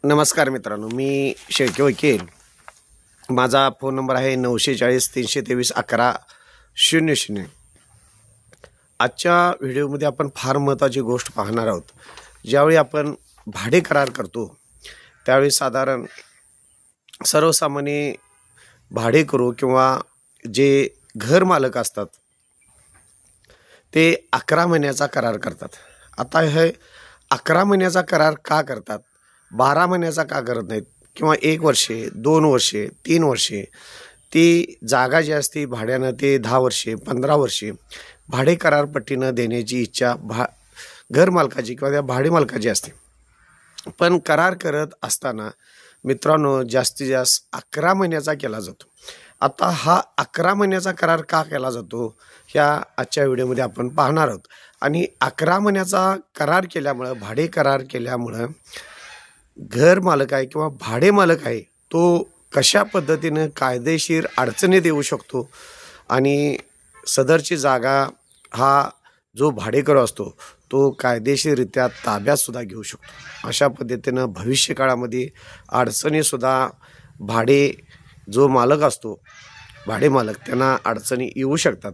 नमस्कार मित्रांनो, मी शेळके वकील. माझा फोन नंबर आहे 940 323 1100. आजच्या व्हिडिओमध्ये आपण फार महत्त्वाची गोष्ट पाहणार आहोत. ज्यावेळी आपण भाडे करार करतो त्यावेळी साधारण सर्वसामान्य भाडेकरू किंवा जे घर मालक असतात ते 11 महिन्याचा करार करतात. आता हे 11 महिन्याचा करार का करतात, 12 महिन्याचा का करत नाहीत किंवा 1 वर्षे 2 वर्षे 3 वर्षे? ती जागा जी असते भाड्यानं ते 10 वर्षे 15 वर्षे भाडे करारपट्टीनं देण्याची इच्छा घर मालकाची किंवा त्या भाडे मालकाची असते. पण करार करत असताना मित्रांनो जास्तीत जास्त 11 महिन्याचा केला जातो. आता हा 11 महिन्याचा करार का केला जातो ह्या आजच्या व्हिडिओमध्ये आपण पाहणार आहोत. आणि 11 महिन्याचा करार केल्यामुळं, भाडे करार केल्यामुळं घर मालक आहे किंवा भाडे मालक आहे तो कशा पद्धतीनं कायदेशीर अडचणीत येऊ शकतो आणि सदरची जागा हा जो भाडेकरू असतो तो कायदेशीररित्या ताब्यातसुद्धा घेऊ शकतो. अशा पद्धतीनं भविष्यकाळामध्ये अडचणीसुद्धा भाडे जो मालक असतो, भाडे मालक, त्यांना अडचणी येऊ शकतात.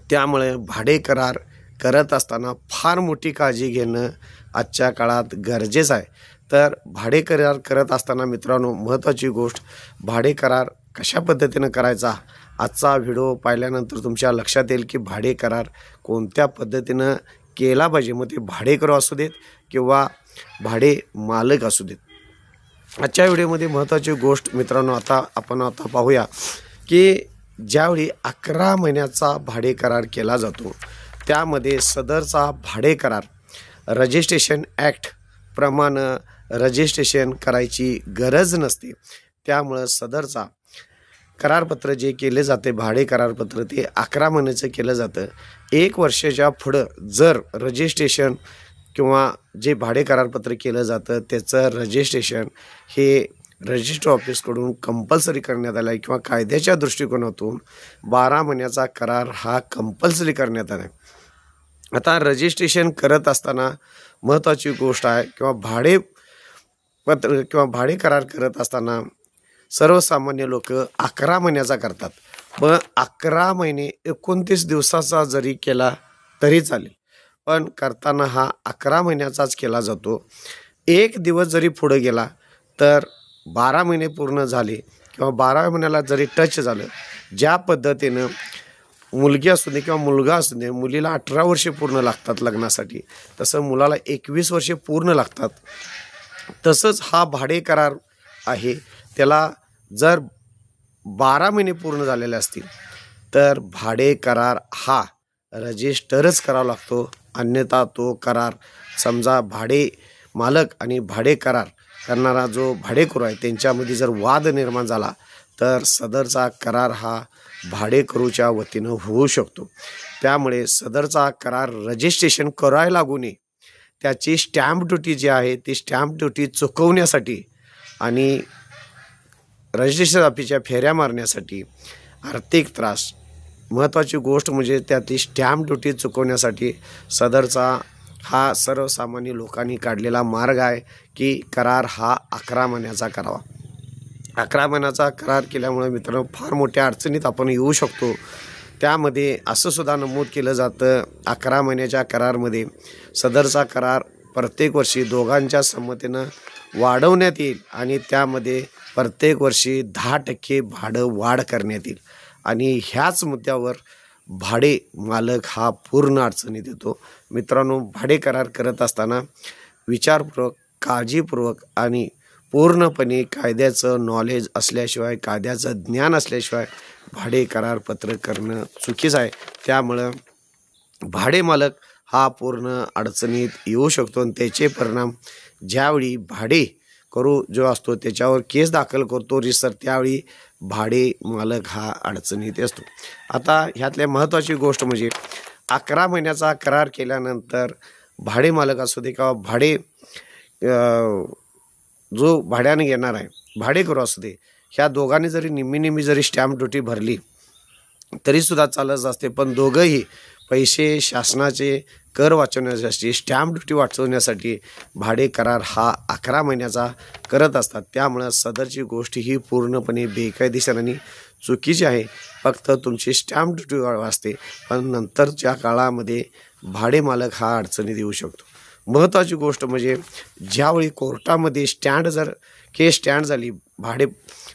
त्यामुळे भाडे करार करत असताना फार मोठी काळजी घेणं आजच्या काळात गरजेचं आहे. तर भाडे करार करत असताना मित्रांनो महत्त्वाची गोष्ट, भाडे करार कशा पद्धतीनं करायचा, आजचा व्हिडिओ पाहिल्यानंतर तुमच्या लक्षात येईल की भाडे करार कोणत्या पद्धतीनं केला पाहिजे. मग ते भाडेकरू असू देत किंवा भाडे मालक असू देत. आजच्या व्हिडिओमध्ये महत्त्वाची गोष्ट मित्रांनो आपण पाहूया की ज्यावेळी 11 महिन्याचा भाडे करार केला जातो त्यामध्ये सदरचा भाडे करार रजिस्ट्रेशन ॲक्ट प्रमाणे रजिस्ट्रेशन करायची गरज नसते. त्यामुळं सदरचा करारपत्र जे केले जाते, भाडे करारपत्र, ते 11 महिन्याचं केलं जातं. 1 वर्षाच्या पुढं जर रजिस्ट्रेशन किंवा जे भाडे करारपत्र केलं जातं त्याचं रजिस्ट्रेशन हे रजिस्टर ऑफिसकडून कंपल्सरी करण्यात आलं आहे किंवा कायद्याच्या दृष्टिकोनातून 12 महिन्याचा करार हा कंपल्सरी करण्यात आला आहे. आता रजिस्ट्रेशन करत असताना महत्त्वाची गोष्ट आहे किंवा भाडेपत्र किंवा भाडे करार करत असताना सर्वसामान्य लोक 11 महिन्याचा करतात. मग 11 महिने 29 दिवसाचा जरी केला तरी चालेल, पण करताना हा 11 महिन्याचाच केला जातो. 1 दिवस जरी पुढे गेला तर 12 महिने पूर्ण झाले किंवा 12 महिन्याला जरी टच झालं, ज्या पद्धतीनं मुलगी असू दे किंवा मुलगा असू दे, मुलीला 18 वर्षे पूर्ण लागतात लग्नासाठी, तसं मुलाला 21 वर्षे पूर्ण लागतात. तसंच हा भाडे करार आहे, त्याला जर 12 महिने पूर्ण झालेले असतील तर भाडे करार हा रजिस्टरच करावा लागतो. अन्यथा तो करार, समजा भाडे मालक आणि भाडे करार करणारा जो भाडेकरू आहे त्यांच्यामध्ये जर वाद निर्माण झाला तर सदरचा करार हा भाडेकरूच्या वतीनं होऊ शकतो. त्यामुळे सदरचा करार रजिस्ट्रेशन करायला लागू नये, त्याची स्टॅम्प ड्युटी जी आहे ती स्टॅम्प ड्युटी चुकवण्यासाठी आणि रजिस्ट्रेशन ऑफिसच्या फेऱ्या मारण्यासाठी आर्थिक त्रास, महत्त्वाची गोष्ट म्हणजे त्यातली स्टॅम्प ड्युटी चुकवण्यासाठी सदरचा हा सर्वसामान्य लोकांनी काढलेला मार्ग आहे की करार हा 11 महिन्याचा करावा. 11 महिन्याचा करार केल्यामुळे मित्रांनो फार मोठ्या अडचणीत आपण येऊ शकतो. त्यामध्ये असं सुद्धा नमूद केलं जातं 11 महिन्याच्या करारमध्ये सदरचा करार प्रत्येक वर्षी दोघांच्या संमतीनं वाढवण्यात येईल आणि त्यामध्ये प्रत्येक वर्षी 10% भाडं वाढ करण्यात येईल. आणि ह्याच मुद्द्यावर भाडे मालक हा पूर्ण अडचणीत येतो. मित्रांनो भाडे करार करत असताना विचारपूर्वक, काळजीपूर्वक आणि पूर्णपणे कायद्याचं नॉलेज असल्याशिवाय, कायद्याचं ज्ञान असल्याशिवाय भाडे करारपत्र करणं चुकीचं आहे. त्यामुळं भाडे मालक हा पूर्ण अडचणीत येऊ शकतो आणि त्याचे परिणाम ज्यावेळी भाडे करू जो असतो त्याच्यावर केस दाखल करतो रिसर, त्यावेळी भाडे मालक हा अडचणीत असतो. आता ह्यातल्या महत्त्वाची गोष्ट म्हणजे 11 महिन्याचा करार केल्यानंतर भाडे मालक असू दे किंवा भाडे जो भाड्याने घेणार आहे भाडेकरू असू दे, ह्या दोघांनी जरी निम्मी जरी स्टॅम्प ड्युटी भरली तरीसुद्धा चालत असते, पण दोघंही पैसे शासनाचे कर वाचवण्यासाठी, स्टॅम्प ड्युटी वाचवण्यासाठी भाडे करार हा 11 महिन्याचा करत असतात. त्यामुळं सदरची गोष्ट ही पूर्णपणे बेकायदेशीर आणि चुकीची आहे. फक्त तुमची स्टॅम्प ड्युटी वाचते, पण नंतरच्या काळामध्ये भाडे मालक हा अडचणीत येऊ शकतो. महत्त्वाची गोष्ट म्हणजे ज्यावेळी कोर्टामध्ये केस स्टँड झाली भाडे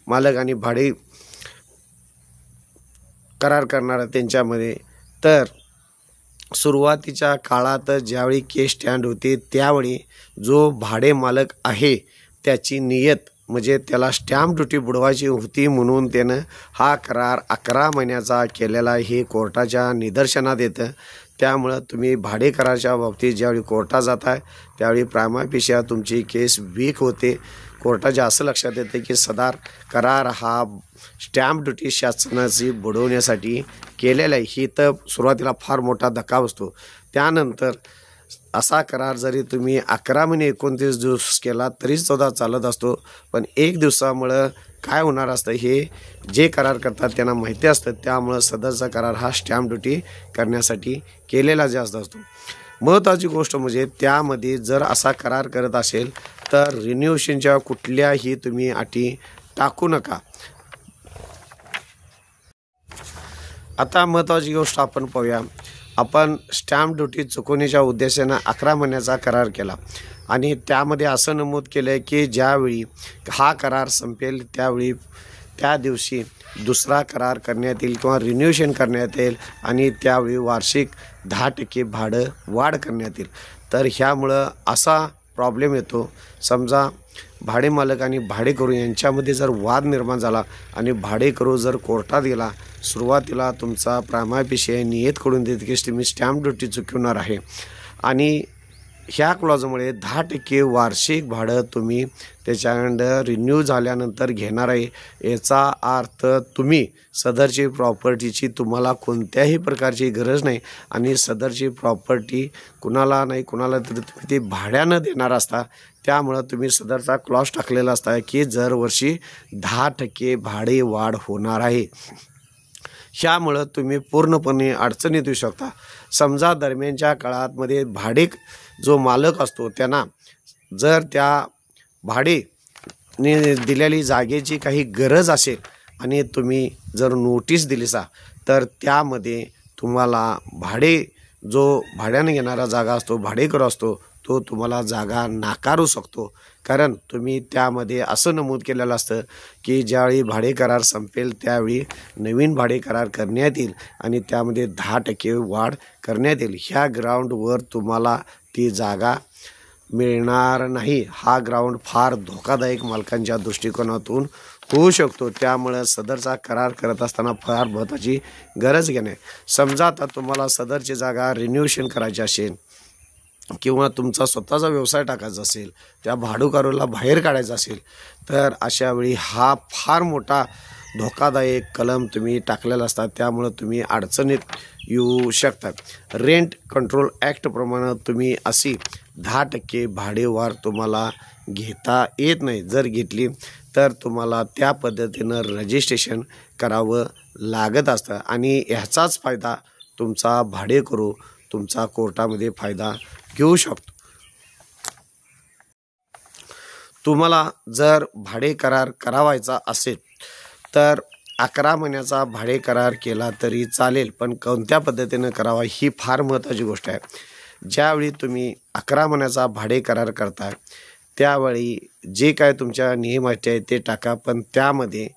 मालक आणि भाडे करार करणारा त्यांच्यामध्ये, तर सुरुवातीच्या काळात ज्यावेळी केस स्टँड होते त्यावेळी जो भाडे मालक आहे त्याची नियत म्हणजे त्याला स्टॅम्प ड्युटी बुडवायची होती म्हणून त्यानं हा करार 11 महिन्याचा केलेला हे कोर्टाच्या निदर्शनात येतं. त्यामुळं तुम्ही भाडे कराराच्या बाबतीत ज्यावेळी कोर्टात जाताय त्यावेळी प्रायमा फेशी तुमची केस वीक होते. कोर्टाच्या असं लक्षात येतं की सदर करार हा स्टॅम्प ड्युटी शासनाची बुडवण्यासाठी केलेला आहे. ही तर सुरुवातीला फार मोठा धक्का बसतो. त्यानंतर असा करार जरी तुम्ही 11 महिने 29 दिवस केला तरी सुद्धा चालत असतो, पण एक दिवसामुळं काय होणार असतं हे जे करार करतात त्यांना माहिती असतं. त्यामुळं सदरचा करार हा स्टॅम्प ड्युटी करण्यासाठी केलेला जास्त असतो. महत्त्वाची गोष्ट म्हणजे त्यामध्ये जर असा करार करत असेल तर रिन्युएशनच्या कुठल्याही तुम्ही अटी टाकू नका. आता महत्त्वाची गोष्ट आपण पाहूया. आपण स्टॅम्प ड्युटी चुकवण्याच्या उद्देशानं 11 महिन्याचा करार केला आणि त्यामध्ये असं नमूद केलं आहे की ज्यावेळी हा करार संपेल त्यावेळी त्या दिवशी दुसरा करार करण्यात येईल किंवा रिन्युएशन करण्यात येईल आणि त्यावेळी वार्षिक 10% भाडं वाढ करण्यात येईल. तर ह्यामुळं असा प्रॉब्लेम येतो, समजा भाडेमालक आणि भाडेकरू यांच्यामध्ये जर वाद निर्माण झाला आणि भाडेकरू जर कोर्टात गेला, सुरुवातीला तुमचा प्रायमा फेशी नियत करून देते की तुम्ही स्टॅम्प ड्युटी चुकवणार आहे आणि ह्या क्लॉजमुळे 10% वार्षिक भाडं तुम्ही त्याच्याकडं रिन्यू झाल्यानंतर घेणार आहे. याचा अर्थ तुम्ही सदरची प्रॉपर्टीची तुम्हाला कोणत्याही प्रकारची गरज नाही आणि सदरची प्रॉपर्टी कुणाला तरी तुम्ही ती भाड्यानं देणार असता. त्यामुळं तुम्ही सदरचा क्लॉज टाकलेला असता की दरवर्षी 10% भाडे वाढ होणार आहे. ह्यामुळं तुम्ही पूर्णपणे अडचणीत येऊ शकता. समजा दरम्यानच्या काळामध्ये भाडे जो मालक असतो त्यांना जर त्या भाडेने दिलेली जागेची काही गरज असेल आणि तुम्ही जर नोटीस दिलीसा तर त्यामध्ये तुम्हाला जो भाड्याने घेणारा जागा असतो, भाडेकरू असतो, तो तुम्हाला जागा नाकारू शकतो. कारण तुम्ही त्यामध्ये असं नमूद केलेलं असतं की ज्यावेळी भाडे करार संपेल त्यावेळी नवीन भाडे करार करण्यात येईल आणि त्यामध्ये 10% वाढ करण्यात येईल. ह्या ग्राउंडवर तुम्हाला ती जागा मिळणार नाही. हा ग्राउंड फार धोकादायक मालकांच्या दृष्टिकोनातून होऊ शकतो. त्यामुळं सदरचा करार करत असताना फार महत्त्वाची गरज घेणे. समजा आता तुम्हाला सदरची जागा रिन्युएशन करायची असेल किंवा तुमचा स्वतःचा व्यवसाय टाकायचा असेल, त्या भाडेकरूला बाहेर काढायचा असेल, तर अशा वेळी हा फार मोठा धोकादायक कलम तुम्ही टाकलेला असतात. त्यामुळं तुम्ही अडचणीत येऊ शकतात. रेंट कंट्रोल ॲक्टप्रमाणे तुम्ही अशी 10% भाडेवाढ तुम्हाला घेता येत नाही. जर घेतली तर तुम्हाला त्या पद्धतीनं रजिस्ट्रेशन करावं लागत असतं आणि ह्याचाच फायदा तुमचा भाडेकरू तुमचा कोर्टामध्ये फायदा घेऊ शकतो. तुम्हाला जर भाडे करार करावायचा असेल तर 11 महिन्याचा भाडे करार केला तरी चालेल, पण कोणत्या पद्धतीनं करावा ही फार महत्त्वाची गोष्ट आहे. ज्यावेळी तुम्ही 11 महिन्याचा भाडे करार करता त्यावेळी जे काय तुमच्या नियम आहेत ते टाका, पण त्यामध्ये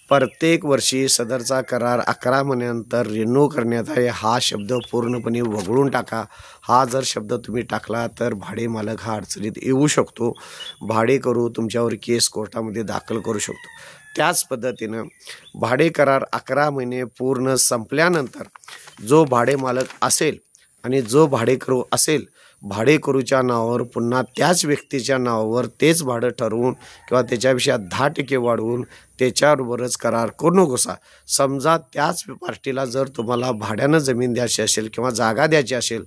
प्रत्येक वर्षी सदरचा करार 11 महिन्यानंतर रिन्यू करण्यात आहे हा शब्द पूर्णपणे वगळून टाका. हा जर शब्द तुम्ही टाकला तर भाडे मालक हा अडचणीत येऊ शकतो. भाडेकरू तुमच्यावर केस कोर्टामध्ये दाखल करू शकतो. त्याच पद्धतीनं भाडे करार 11 महिने पूर्ण संपल्यानंतर जो भाडे मालक असेल आणि जो भाडेकरू असेल, भाडेकरूच्या नावावर पुन्हा त्याच व्यक्तीच्या नावावर तेच भाडं ठरवून किंवा त्याच्यापेक्षा 10% वाढवून त्याच्याबरोबरच करार करू नकोसा. समजा त्याच पार्टीला जर तुम्हाला भाड्यानं जमीन द्यायची असेल किंवा जागा द्यायची असेल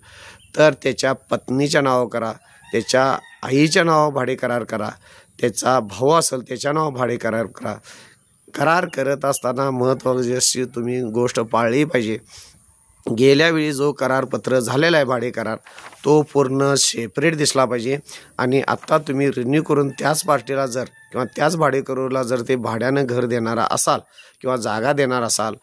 तर त्याच्या पत्नीच्या नावावर करा, त्याच्या आईच्या नावावर भाडे करार करा, त्याचा भाऊ असेल त्याच्या नावावर भाडे करार करा. करार करत असताना महत्त्वाची अशी तुम्ही गोष्ट पाळली पाहिजे. गेल्या वेळी जो करारपत्र झालेला आहे भाडे करार, तो पूर्ण सेपरेट दिसला पाहिजे. आणि आत्ता तुम्ही रिन्यू करून त्याच पार्टीला जर किंवा त्याच भाडेकरूला जर ते भाड्यानं घर देणारा असाल किंवा जागा देणार असाल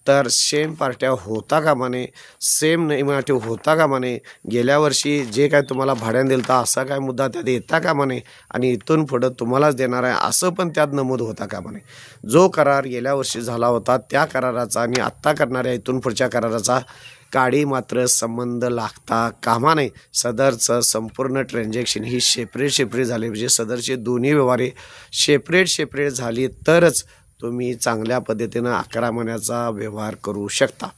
तर सेम पार्ट्या होता कामा नये, सेम नैमाटी होता कामा नये. गेल्या वर्षी जे काय तुम्हाला भाड्यानं दिलं तर असा काय मुद्दा त्यात येता कामा नये आणि इथून पुढं तुम्हालाच देणार आहे असं पण त्यात नमूद होता कामा नये. जो करार गेल्या वर्षी झाला होता त्या कराराचा आणि आत्ता करणाऱ्या इथून पुढच्या कराराचा काडी मात्र संबंध लागता कामा नये. सदरचं संपूर्ण ट्रान्झॅक्शन ही सेपरेट झाली पाहिजे. सदरचे दोन्ही व्यवहारे सेपरेट झाली तरच तुम्ही चांगल्या पद्धतीनं 11 महिन्याचा व्यवहार करू शकता.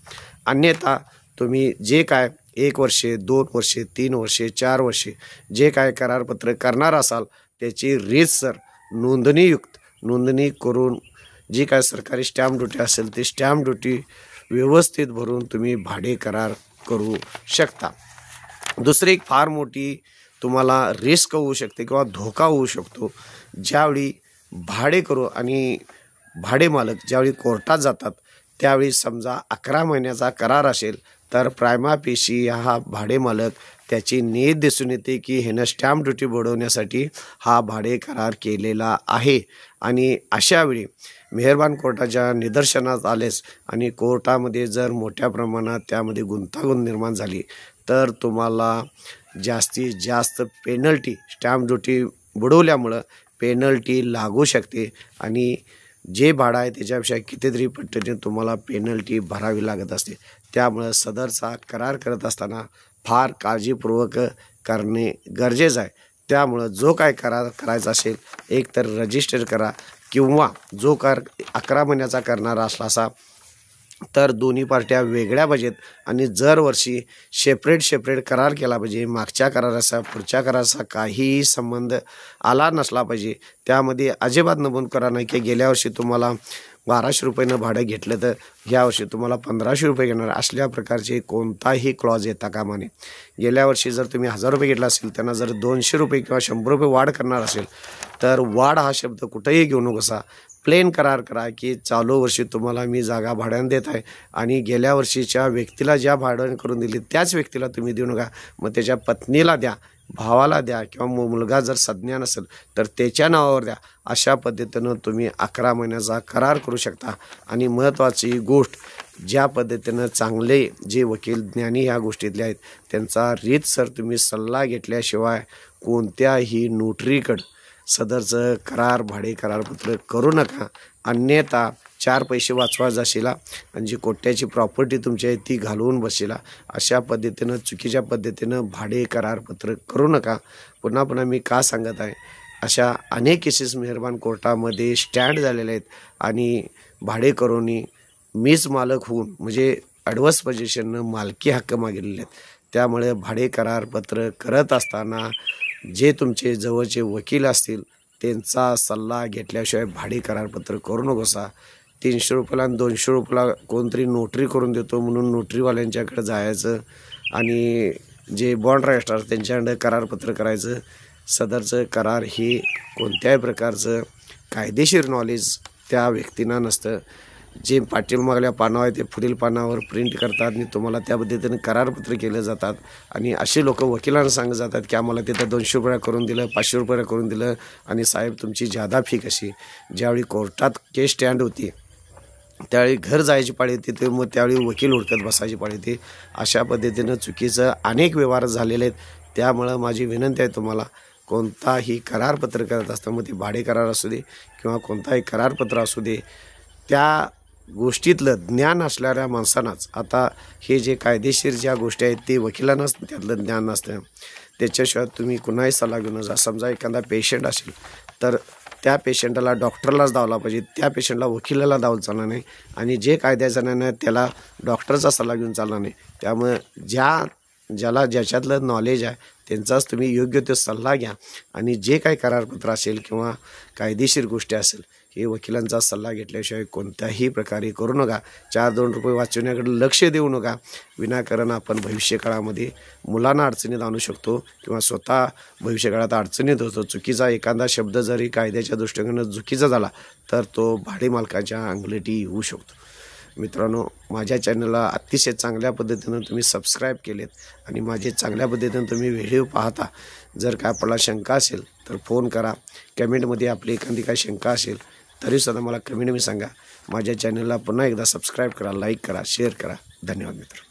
अन्यथा तुम्ही जे काय 1 वर्षे 2 वर्षे 3 वर्षे 4 वर्षे जे काय करारपत्र करणार असाल त्याची रीतसर नोंदणी करून जी काय सरकारी स्टॅम्प ड्युटी असेल ती स्टॅम्प ड्युटी व्यवस्थित भरून तुम्ही भाडे करार करू शकता. दुसरी एक फार मोठी तुम्हाला रिस्क होऊ शकते किंवा धोका होऊ शकतो. ज्यावेळी भाडेकरू आणि भाडे मालक ज्यावेळी कोर्टात जातात त्यावेळी समजा 11 महिन्याचा करार असेल तर प्रायमा फेशी हा भाडे मालक त्याची नीत दिसून येते की ह्यानं स्टॅम्प ड्युटी बुडवण्यासाठी हा भाडे करार केलेला आहे. आणि अशावेळी मेहरबान कोर्टाच्या निदर्शनास आलेच आणि कोर्टामध्ये जर मोठ्या प्रमाणात त्यामध्ये गुंतागुंत निर्माण झाली तर तुम्हाला जास्तीत जास्त पेनल्टी स्टॅम्प ड्युटी बुडवल्यामुळं पेनल्टी लागू शकते आणि जे भाडं आहे त्याच्यापेक्षा कितीतरी पटीने तुम्हाला पेनल्टी भरावी लागत असते. त्यामुळं सदरचा करार करत असताना फार काळजीपूर्वक करणे गरजेचं आहे. त्यामुळं जो काय करार करायचा असेल एक तर रजिस्टर करा किंवा जो कर 11 महिन्याचा करणारा असला तर दोन्ही पार्ट्या वेगळ्या पाहिजेत आणि जर वर्षी सेपरेट करार केला पाहिजे. मागच्या कराराचा पुढच्या कराराचा काहीही संबंध आला नसला पाहिजे. त्यामध्ये अजिबात नमूद करा नाही की गेल्या वर्षी तुम्हाला 1200 रुपयानं भाडं घेतलं तर ह्या वर्षी तुम्हाला 1500 रुपये घेणार असल्या प्रकारचे कोणताही क्लॉज येता कामा नये. गेल्या वर्षी जर तुम्ही 1000 रुपये घेतला असेल त्यांना जर 200 रुपये किंवा 100 रुपये वाढ करणार असेल तर वाढ हा शब्द कुठेही घेऊ नकोसा. प्लेन करार करा की चालू वर्षी तुम्हाला मी जागा भाड्यानं देत आहे आणि गेल्या वर्षीच्या व्यक्तीला ज्या भाड्यानं करून दिली त्याच व्यक्तीला तुम्ही देऊ नका. मग त्याच्या पत्नीला द्या, भावाला द्या किंवा मुलगा जर सज्ञा नसेल तर त्याच्या नावावर द्या. अशा पद्धतीनं तुम्ही 11 महिन्याचा करार करू शकता. आणि महत्त्वाची गोष्ट ज्या पद्धतीनं चांगले जे वकील ज्ञानी ह्या गोष्टीतले आहेत त्यांचा रीतसर तुम्ही सल्ला घेतल्याशिवाय कोणत्याही नोटरीकडं सदरचं करार भाडे करारपत्र करू नका. अन्यथा 4 पैसे वाचवा जाशीला आणि जी कोट्याची प्रॉपर्टी तुमची आहे ती घालवून बसीला. अशा पद्धतीनं चुकीच्या पद्धतीनं भाडे करारपत्र करू नका. पुन्हा मी का सांगत आहे अशा अनेक केसेस मेहरबान कोर्टामध्ये स्टँड झालेले आहेत आणि भाडेकरूंनी मीच मालक होऊन म्हणजे ॲडव्हर्स पोझिशननं मालकी हक्क मागितलेले आहेत. त्यामुळे भाडे करारपत्र करत असताना जे तुमचे जवळचे वकील असतील त्यांचा सल्ला घेतल्याशिवाय भाडे करारपत्र करू नकोसा. 300 रुपयाला आणि 200 रुपयाला कोणतरी नोटरी करून देतो म्हणून नोटरीवाल्यांच्याकडे जायचं आणि जे बॉन्ड रजिस्ट्रार त्यांच्याकडे करारपत्र करायचं. सदरचं करार हे कोणत्याही प्रकारचं कायदेशीर नॉलेज त्या व्यक्तींना नसतं. जे पाठीमागल्या पानावर आहे ते पुढील पानावर प्रिंट करतात आणि तुम्हाला त्या पद्धतीने करारपत्र केले जातात. आणि असे लोक वकिलांना सांगत जातात की आम्हाला तिथं 200 रुपये करून दिलं, 500 रुपये करून दिलं आणि साहेब तुमची जादा फी कशी. ज्यावेळी कोर्टात केस स्टँड होती त्यावेळी घर जायची पाळी होती ते मग त्यावेळी वकील हुडकत बसायची पाळी होती. अशा पद्धतीनं चुकीचं अनेक व्यवहार झालेले आहेत. त्यामुळं माझी विनंती आहे तुम्हाला कोणताही करारपत्र करत असताना मग ते भाडे करार असू दे किंवा कोणताही करारपत्र असू दे त्या गोष्टीतलं ज्ञान असणाऱ्या माणसांनाच. आता हे जे कायदेशीर ज्या गोष्टी आहेत ते वकिलांनाच त्यातलं ज्ञान नसतं. त्याच्याशिवाय तुम्ही कुणाही सल्ला घेऊन जा. समजा एखादा पेशंट असेल तर त्या पेशंटला डॉक्टरलाच धावला पाहिजे, त्या पेशंटला वकिलाला धावून चालणार नाही आणि जे कायद्याचं नाही त्याला डॉक्टरचा सल्ला घेऊन चालणार नाही. त्यामुळे ज्याला ज्याच्यातलं नॉलेज आहे त्यांचाच तुम्ही योग्य तो सल्ला घ्या आणि जे काही करारपत्र असेल किंवा कायदेशीर गोष्टी असेल हे वकिलांचा सल्ला घेतल्याशिवाय कोणत्याही प्रकारे करू नका. 4-2 रुपये वाचवण्याकडे लक्ष देऊ नका. विनाकारण आपण भविष्यकाळामध्ये मुलांना अडचणीत आणू शकतो किंवा स्वतः भविष्यकाळात अडचणीत होतो. चुकीचा एखादा शब्द जरी कायद्याच्या दृष्टिकोनातून चुकीचा झाला तर तो भाडे मालकाच्या अंगलटी येऊ शकतो. मित्रांनो, माझ्या चॅनलला अतिशय चांगल्या पद्धतीनं तुम्ही सबस्क्राईब केलेत आणि माझे चांगल्या पद्धतीनं तुम्ही व्हिडिओ पाहता. जर काय आपल्याला शंका असेल तर फोन करा. कमेंटमध्ये आपली एखादी काय शंका असेल तरीसुद्धा मला कमेंटमध्ये सांगा. माझ्या चॅनलला पुन्हा एकदा सबस्क्राईब करा, लाईक करा, शेअर करा. धन्यवाद मित्र.